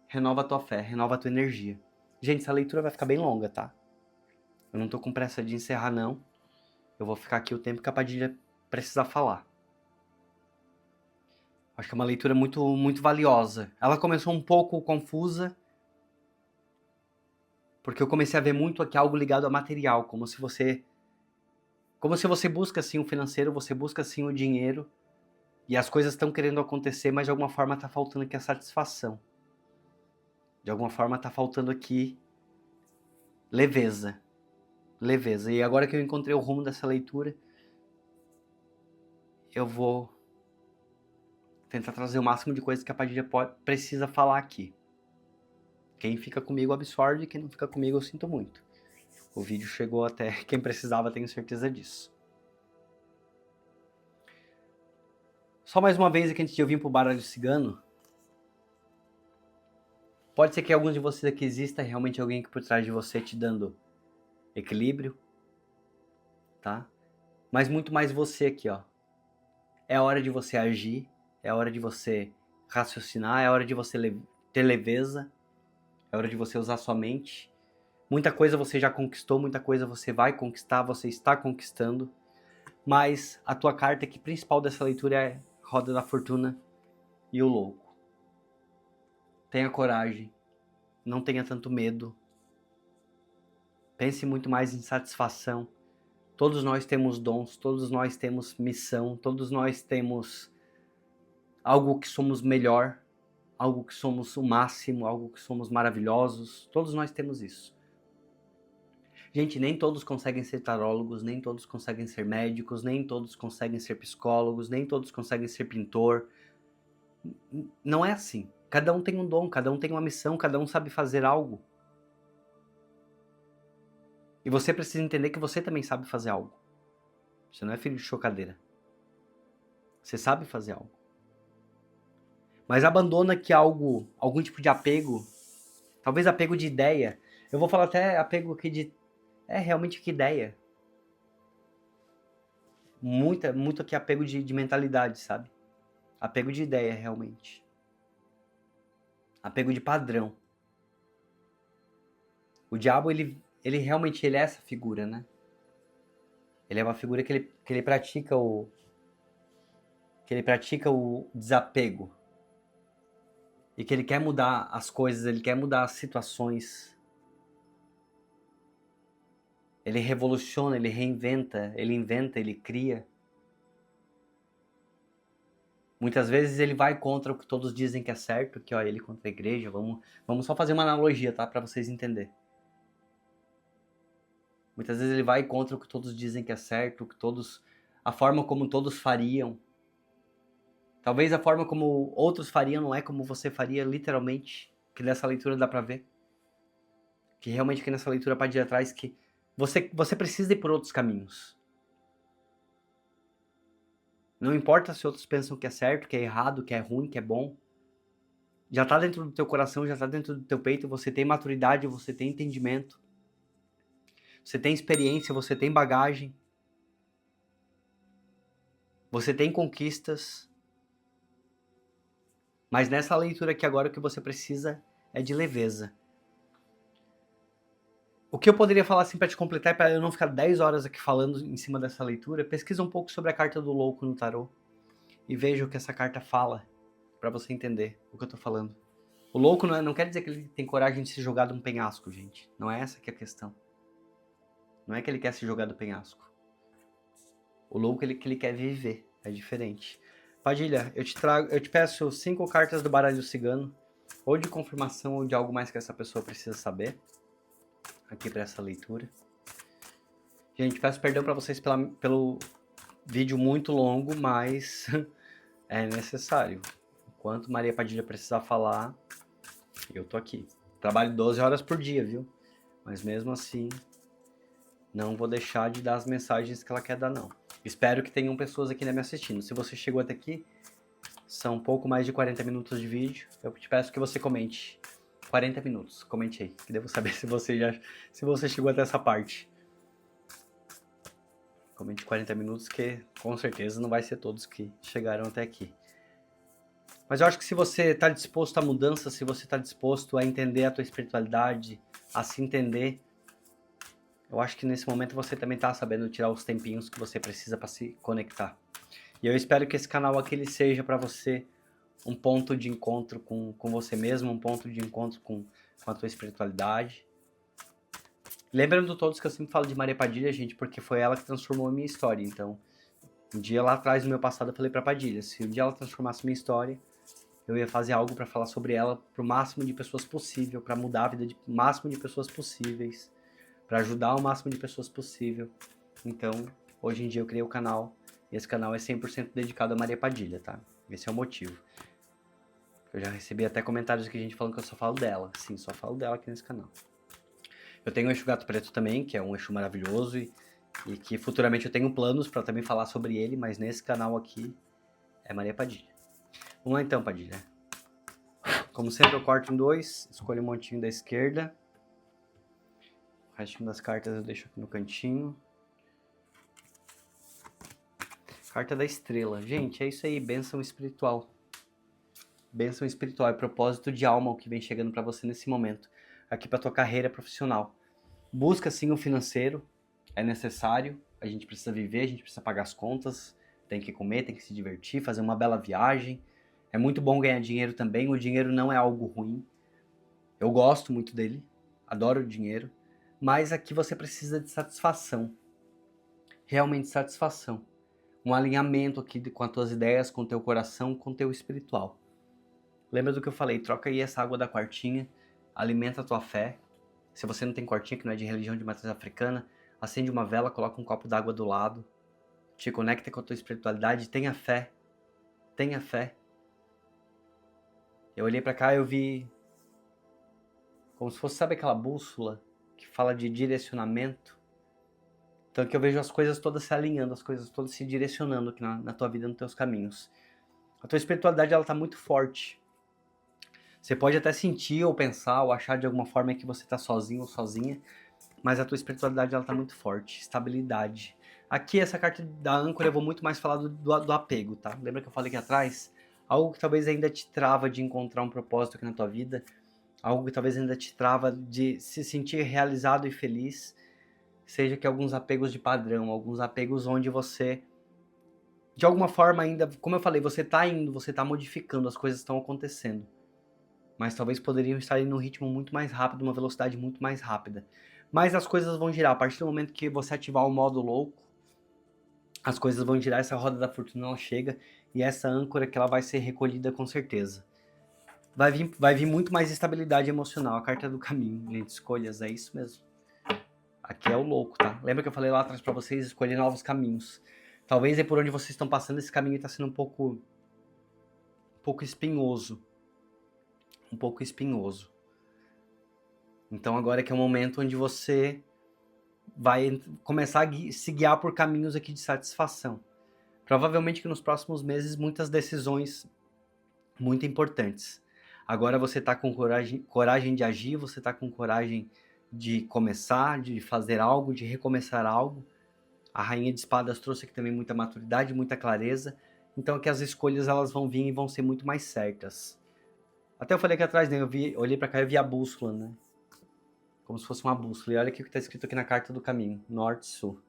renova a tua fé, renova a tua energia. Gente, essa leitura vai ficar bem longa, tá? Eu não tô com pressa de encerrar, não. Eu vou ficar aqui o tempo que a Padilha precisar falar. Acho que é uma leitura muito, muito valiosa. Ela começou um pouco confusa, porque eu comecei a ver muito aqui algo ligado a material, como se você busca assim o financeiro, você busca assim o dinheiro, e as coisas estão querendo acontecer, mas de alguma forma está faltando aqui a satisfação. De alguma forma está faltando aqui leveza. Leveza. E agora que eu encontrei o rumo dessa leitura, eu vou tentar trazer o máximo de coisas que a Padilha precisa falar aqui. Quem fica comigo absorve, quem não fica comigo eu sinto muito. O vídeo chegou até quem precisava, tenho certeza disso. Só mais uma vez aqui antes de eu vir pro baralho cigano. Pode ser que alguns de vocês aqui exista realmente alguém aqui por trás de você te dando equilíbrio, tá? Mas muito mais você aqui, ó. É hora de você agir, é hora de você raciocinar, é hora de você ter leveza, é hora de você usar sua mente. Muita coisa você já conquistou, muita coisa você vai conquistar, você está conquistando. Mas a tua carta aqui principal dessa leitura é Roda da Fortuna e o Louco. Tenha coragem, não tenha tanto medo. Pense muito mais em satisfação. Todos nós temos dons, todos nós temos missão, todos nós temos algo que somos melhor, algo que somos o máximo, algo que somos maravilhosos. Todos nós temos isso. Gente, nem todos conseguem ser tarólogos, nem todos conseguem ser médicos, nem todos conseguem ser psicólogos, nem todos conseguem ser pintor. Não é assim. Cada um tem um dom, cada um tem uma missão, cada um sabe fazer algo. E você precisa entender que você também sabe fazer algo. Você não é filho de chocadeira. Você sabe fazer algo. Mas abandona que algum tipo de apego, talvez apego de ideia. Eu vou falar até apego aqui de... realmente que ideia. Muito aqui apego de mentalidade, sabe? Apego de ideia, realmente. Apego de padrão. O diabo, ele realmente é essa figura, né? Ele é uma figura que ele pratica o desapego. E que ele quer mudar as coisas, ele quer mudar as situações. Ele revoluciona, ele reinventa, ele inventa, ele cria. Muitas vezes ele vai contra o que todos dizem que é certo, que ó, ele contra a igreja. Vamos só fazer uma analogia, tá? Para vocês entenderem. Muitas vezes ele vai contra o que todos dizem que é certo, a forma como todos fariam. Talvez a forma como outros fariam não é como você faria, literalmente. Que nessa leitura dá pra ver. Que realmente que nessa leitura pode ir atrás que você precisa ir por outros caminhos. Não importa se outros pensam que é certo, que é errado, que é ruim, que é bom. Já tá dentro do teu coração, já tá dentro do teu peito, você tem maturidade, você tem entendimento, você tem experiência, você tem bagagem, você tem conquistas. Mas nessa leitura aqui agora o que você precisa é de leveza. O que eu poderia falar assim para te completar, para eu não ficar 10 horas aqui falando em cima dessa leitura, pesquisa um pouco sobre a carta do louco no tarô e veja o que essa carta fala, para você entender o que eu tô falando. O louco não quer dizer que ele tem coragem de se jogar de um penhasco, gente. Não é essa que é a questão. Não é que ele quer se jogar do penhasco. O louco é que ele quer viver, é diferente. Padilha, eu te peço 5 cartas do baralho cigano, ou de confirmação ou de algo mais que essa pessoa precisa saber, aqui para essa leitura. Gente, peço perdão para vocês pelo vídeo muito longo, mas é necessário. Enquanto Maria Padilha precisar falar, eu tô aqui. Trabalho 12 horas por dia, viu? Mas mesmo assim, não vou deixar de dar as mensagens que ela quer dar, não. Espero que tenham pessoas aqui me assistindo. Se você chegou até aqui, são um pouco mais de 40 minutos de vídeo. Eu te peço que você comente. 40 minutos, comente aí, que devo saber se você chegou até essa parte. Comente 40 minutos, que com certeza não vai ser todos que chegaram até aqui. Mas eu acho que se você está disposto à mudança, se você está disposto a entender a tua espiritualidade, a se entender, eu acho que nesse momento você também está sabendo tirar os tempinhos que você precisa para se conectar. E eu espero que esse canal aqui ele seja para você um ponto de encontro com você mesmo, um ponto de encontro com a tua espiritualidade. Lembrando todos que eu sempre falo de Maria Padilha, gente, porque foi ela que transformou a minha história. Então, um dia lá atrás no meu passado eu falei pra Padilha, se um dia ela transformasse minha história, eu ia fazer algo para falar sobre ela pro máximo de pessoas possível, para mudar a vida de máximo de pessoas possíveis, para ajudar o máximo de pessoas possível. Então, hoje em dia eu criei o canal, e esse canal é 100% dedicado a Maria Padilha, tá? Esse é o motivo. Eu já recebi até comentários aqui, gente falando que eu só falo dela. Sim, só falo dela aqui nesse canal. Eu tenho o Exu Gato Preto também, que é um Exu maravilhoso e que futuramente eu tenho planos para também falar sobre ele, mas nesse canal aqui é Maria Padilha. Vamos lá então, Padilha. Como sempre eu corto em 2, escolho um montinho da esquerda. O restinho das cartas eu deixo aqui no cantinho. Carta da estrela. Gente, é isso aí, bênção espiritual. Bênção espiritual, é propósito de alma o que vem chegando para você nesse momento. Aqui para tua carreira profissional. Busca sim o financeiro, é necessário. A gente precisa viver, a gente precisa pagar as contas, tem que comer, tem que se divertir, fazer uma bela viagem. É muito bom ganhar dinheiro também, o dinheiro não é algo ruim. Eu gosto muito dele, adoro o dinheiro, mas aqui você precisa de satisfação. Realmente satisfação. Um alinhamento aqui com as tuas ideias, com o teu coração, com o teu espiritual. Lembra do que eu falei, troca aí essa água da quartinha, alimenta a tua fé. Se você não tem quartinha, que não é de religião de matriz africana, acende uma vela, coloca um copo d'água do lado, te conecta com a tua espiritualidade, tenha fé. Tenha fé. Eu olhei pra cá e eu vi como se fosse, sabe aquela bússola que fala de direcionamento? Então que eu vejo as coisas todas se alinhando, as coisas todas se direcionando aqui na tua vida, nos teus caminhos. A tua espiritualidade, ela tá muito forte. Você pode até sentir ou pensar ou achar de alguma forma que você tá sozinho ou sozinha, mas a tua espiritualidade, ela tá muito forte. Estabilidade. Aqui, essa carta da âncora, eu vou muito mais falar do apego, tá? Lembra que eu falei aqui atrás? Algo que talvez ainda te trava de encontrar um propósito aqui na tua vida. Algo que talvez ainda te trava de se sentir realizado e feliz. Seja que alguns apegos de padrão, alguns apegos onde você, de alguma forma ainda, como eu falei, você tá indo, você tá modificando, as coisas estão acontecendo. Mas talvez poderiam estar indo num ritmo muito mais rápido, uma velocidade muito mais rápida. Mas as coisas vão girar. A partir do momento que você ativar o modo louco, as coisas vão girar, essa roda da fortuna ela chega e essa âncora que ela vai ser recolhida com certeza. Vai vir muito mais estabilidade emocional, a carta do caminho, gente, escolhas, é isso mesmo. Aqui é o louco, tá? Lembra que eu falei lá atrás pra vocês escolher novos caminhos. Talvez é por onde vocês estão passando, esse caminho tá sendo um pouco espinhoso. Um pouco espinhoso. Então agora que é o momento onde você vai começar a se guiar por caminhos aqui de satisfação. Provavelmente que nos próximos meses muitas decisões muito importantes. Agora você está com coragem de agir, você está com coragem de começar, de fazer algo, de recomeçar algo. A Rainha de Espadas trouxe aqui também muita maturidade, muita clareza. Então aqui as escolhas elas vão vir e vão ser muito mais certas. Até eu falei aqui atrás, né? Olhei para cá e vi a bússola, né? Como se fosse uma bússola. E olha aqui o que está escrito aqui na carta do caminho, norte-sul.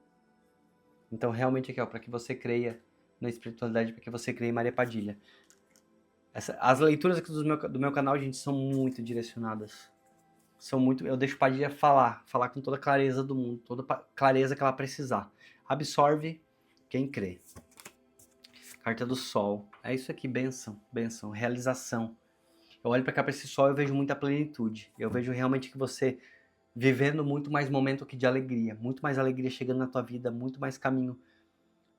Então realmente aqui, ó, para que você creia na espiritualidade, para que você creia em Maria Padilha. As leituras aqui do meu canal, gente, são muito direcionadas. São muito. Eu deixo Padilha falar com toda a clareza do mundo, toda a clareza que ela precisar. Absorve quem crê. Carta do Sol. É isso aqui, bênção, bênção, realização. Eu olho para cá para esse Sol e eu vejo muita plenitude. Eu vejo realmente que você vivendo muito mais momento aqui de alegria, muito mais alegria chegando na tua vida, muito mais caminho,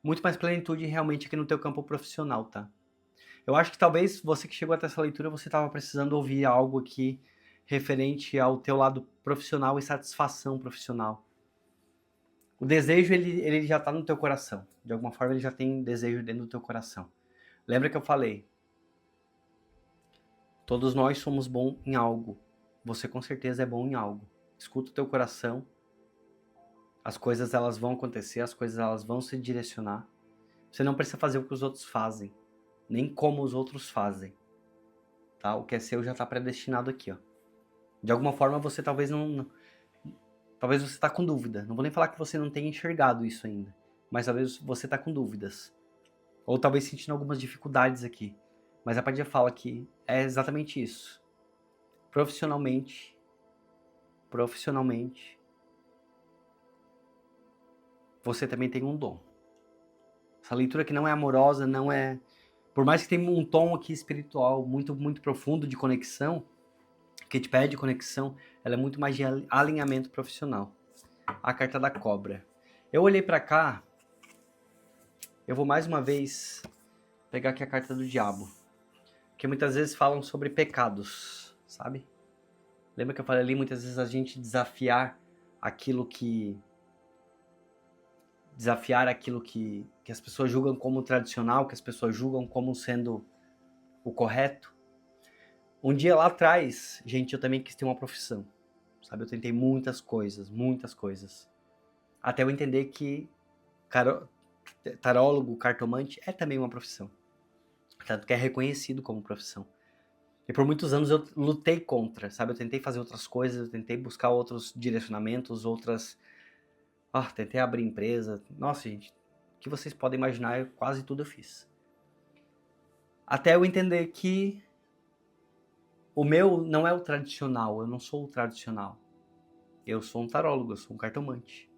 muito mais plenitude realmente aqui no teu campo profissional, tá? Eu acho que talvez você que chegou até essa leitura, você estava precisando ouvir algo aqui referente ao teu lado profissional e satisfação profissional. O desejo, ele já está no teu coração. De alguma forma, ele já tem desejo dentro do teu coração. Lembra que eu falei? Todos nós somos bons em algo. Você com certeza é bom em algo. Escuta o teu coração. As coisas elas vão acontecer, as coisas elas vão se direcionar. Você não precisa fazer o que os outros fazem, nem como os outros fazem. Tá? O que é seu já está predestinado aqui, ó. De alguma forma você talvez talvez você está com dúvida. Não vou nem falar que você não tenha enxergado isso ainda, mas talvez você está com dúvidas. Ou talvez sentindo algumas dificuldades aqui. Mas a Padilha fala que é exatamente isso. Profissionalmente, você também tem um dom. Essa leitura que não é amorosa, não é... Por mais que tenha um tom aqui espiritual muito, muito profundo de conexão, que te pede conexão, ela é muito mais de alinhamento profissional. A carta da cobra. Eu olhei pra cá, eu vou mais uma vez pegar aqui a carta do diabo. Que muitas vezes falam sobre pecados, sabe? Lembra que eu falei ali, muitas vezes a gente desafiar aquilo que as pessoas julgam como tradicional, que as pessoas julgam como sendo o correto. Um dia lá atrás, gente, eu também quis ter uma profissão, sabe? Eu tentei muitas coisas. Até eu entender que tarólogo, cartomante é também uma profissão. Tanto que é reconhecido como profissão. E por muitos anos eu lutei contra, sabe? Eu tentei fazer outras coisas, eu tentei buscar outros direcionamentos, tentei abrir empresa. Nossa, gente, o que vocês podem imaginar, quase tudo eu fiz. Até eu entender que o meu não é o tradicional, eu não sou o tradicional. Eu sou um tarólogo, eu sou um cartomante.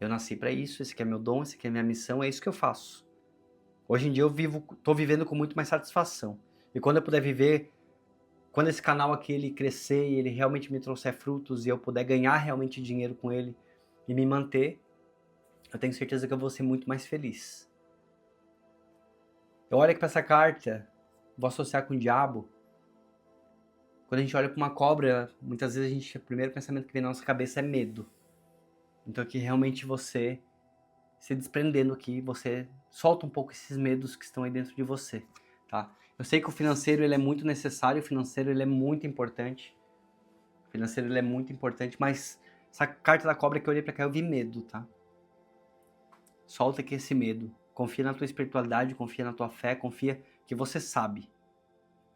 Eu nasci para isso, esse aqui é meu dom, esse aqui é minha missão, é isso que eu faço. Hoje em dia eu tô vivendo com muito mais satisfação. E quando eu puder viver, quando esse canal aqui ele crescer e ele realmente me trouxer frutos e eu puder ganhar realmente dinheiro com ele e me manter, eu tenho certeza que eu vou ser muito mais feliz. Eu olho aqui para essa carta, vou associar com o diabo. Quando a gente olha para uma cobra, muitas vezes o primeiro pensamento que vem na nossa cabeça é medo. Então aqui realmente você se desprendendo aqui, você solta um pouco esses medos que estão aí dentro de você, tá? Eu sei que o financeiro ele é muito necessário, o financeiro ele é muito importante. O financeiro ele é muito importante, mas essa carta da cobra que eu olhei pra cá, eu vi medo, tá? Solta aqui esse medo. Confia na tua espiritualidade, confia na tua fé, confia que você sabe.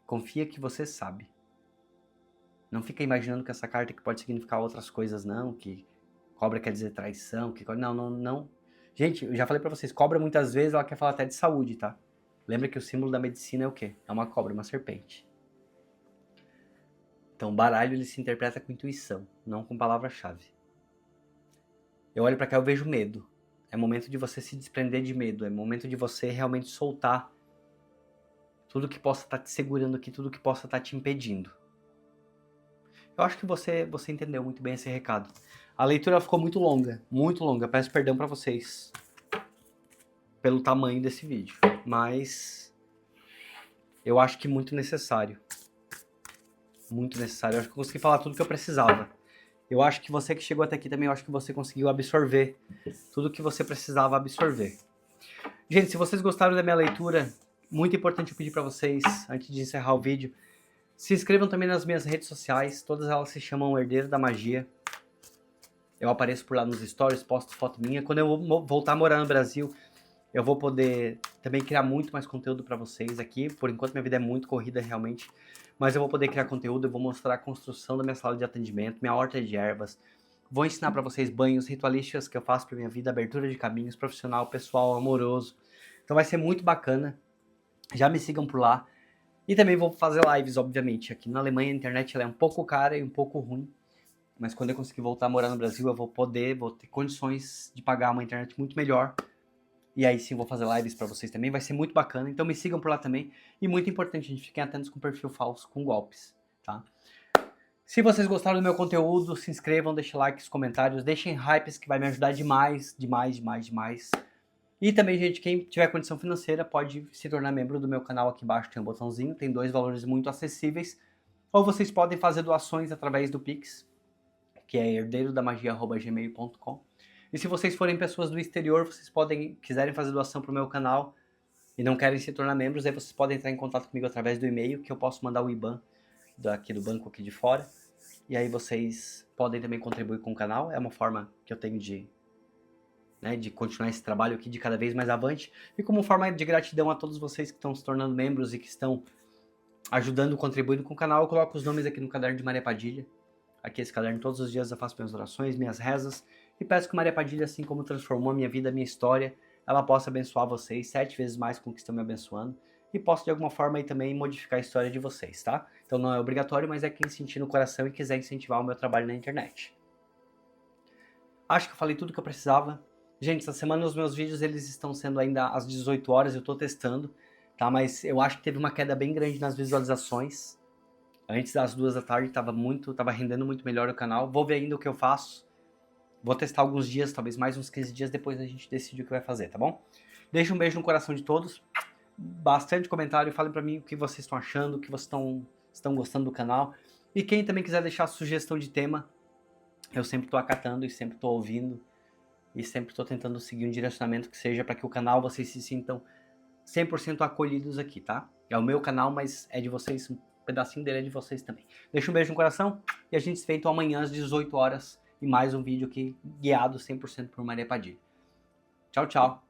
Confia que você sabe. Não fica imaginando que essa carta que pode significar outras coisas, não, que cobra quer dizer traição, não. Gente, eu já falei pra vocês, cobra muitas vezes ela quer falar até de saúde, tá? Lembra que o símbolo da medicina é o quê? É uma cobra, uma serpente. Então o baralho ele se interpreta com intuição, não com palavra-chave. Eu olho pra cá e eu vejo medo. É momento de você se desprender de medo, é momento de você realmente soltar tudo que possa estar te segurando aqui, tudo que possa estar te impedindo. Eu acho que você entendeu muito bem esse recado. A leitura ficou muito longa. Peço perdão pra vocês pelo tamanho desse vídeo, mas eu acho que muito necessário. Muito necessário. Eu acho que eu consegui falar tudo que eu precisava. Eu acho que você que chegou até aqui também, eu acho que você conseguiu absorver tudo que você precisava absorver. Gente, se vocês gostaram da minha leitura, muito importante eu pedir para vocês, antes de encerrar o vídeo, se inscrevam também nas minhas redes sociais, todas elas se chamam Herdeiro da Magia. Eu apareço por lá nos stories, posto foto minha. Quando eu voltar a morar no Brasil, eu vou poder também criar muito mais conteúdo para vocês aqui. Por enquanto minha vida é muito corrida realmente, mas eu vou poder criar conteúdo, eu vou mostrar a construção da minha sala de atendimento, minha horta de ervas. Vou ensinar para vocês banhos ritualísticos que eu faço para minha vida, abertura de caminhos, profissional, pessoal, amoroso. Então vai ser muito bacana. Já me sigam por lá. E também vou fazer lives, obviamente. Aqui na Alemanha a internet ela é um pouco cara e um pouco ruim. Mas quando eu conseguir voltar a morar no Brasil, eu vou ter condições de pagar uma internet muito melhor. E aí sim, vou fazer lives para vocês também, vai ser muito bacana. Então me sigam por lá também. E muito importante, gente, fiquem atentos com perfil falso, com golpes, tá? Se vocês gostaram do meu conteúdo, se inscrevam, deixem likes, comentários, deixem hypes que vai me ajudar demais, demais, demais, demais. E também, gente, quem tiver condição financeira pode se tornar membro do meu canal. Aqui embaixo tem um botãozinho, tem 2 valores muito acessíveis. Ou vocês podem fazer doações através do Pix, que é herdeirodamagia@gmail.com. E se vocês forem pessoas do exterior, vocês quiserem fazer doação para o meu canal e não querem se tornar membros, aí vocês podem entrar em contato comigo através do e-mail, que eu posso mandar o IBAN daqui do banco aqui de fora. E aí vocês podem também contribuir com o canal. É uma forma que eu tenho de continuar esse trabalho aqui de cada vez mais avante. E como forma de gratidão a todos vocês que estão se tornando membros e que estão ajudando, contribuindo com o canal, eu coloco os nomes aqui no caderno de Maria Padilha. Aqui esse caderno, todos os dias eu faço minhas orações, minhas rezas, e peço que Maria Padilha, assim como transformou a minha vida, a minha história, ela possa abençoar vocês 7 vezes mais com o que estão me abençoando, e possa de alguma forma aí também modificar a história de vocês, tá? Então não é obrigatório, mas é quem sentir no coração e quiser incentivar o meu trabalho na internet. Acho que eu falei tudo que eu precisava. Gente, essa semana os meus vídeos eles estão sendo ainda às 18 horas, eu tô testando, tá? Mas eu acho que teve uma queda bem grande nas visualizações. Antes das 2 da tarde tava rendendo muito melhor o canal. Vou ver ainda o que eu faço. Vou testar alguns dias, talvez mais uns 15 dias, depois a gente decide o que vai fazer, tá bom? Deixa um beijo no coração de todos. Bastante comentário, falem pra mim o que vocês estão achando, o que vocês estão gostando do canal. E quem também quiser deixar sugestão de tema, eu sempre tô acatando e sempre tô ouvindo. E sempre tô tentando seguir um direcionamento que seja para que o canal vocês se sintam 100% acolhidos aqui, tá? É o meu canal, mas é de vocês, um pedacinho dele é de vocês também. Deixa um beijo no coração e a gente se vê então amanhã às 18 horas e mais um vídeo aqui guiado 100% por Maria Padilha. Tchau, tchau!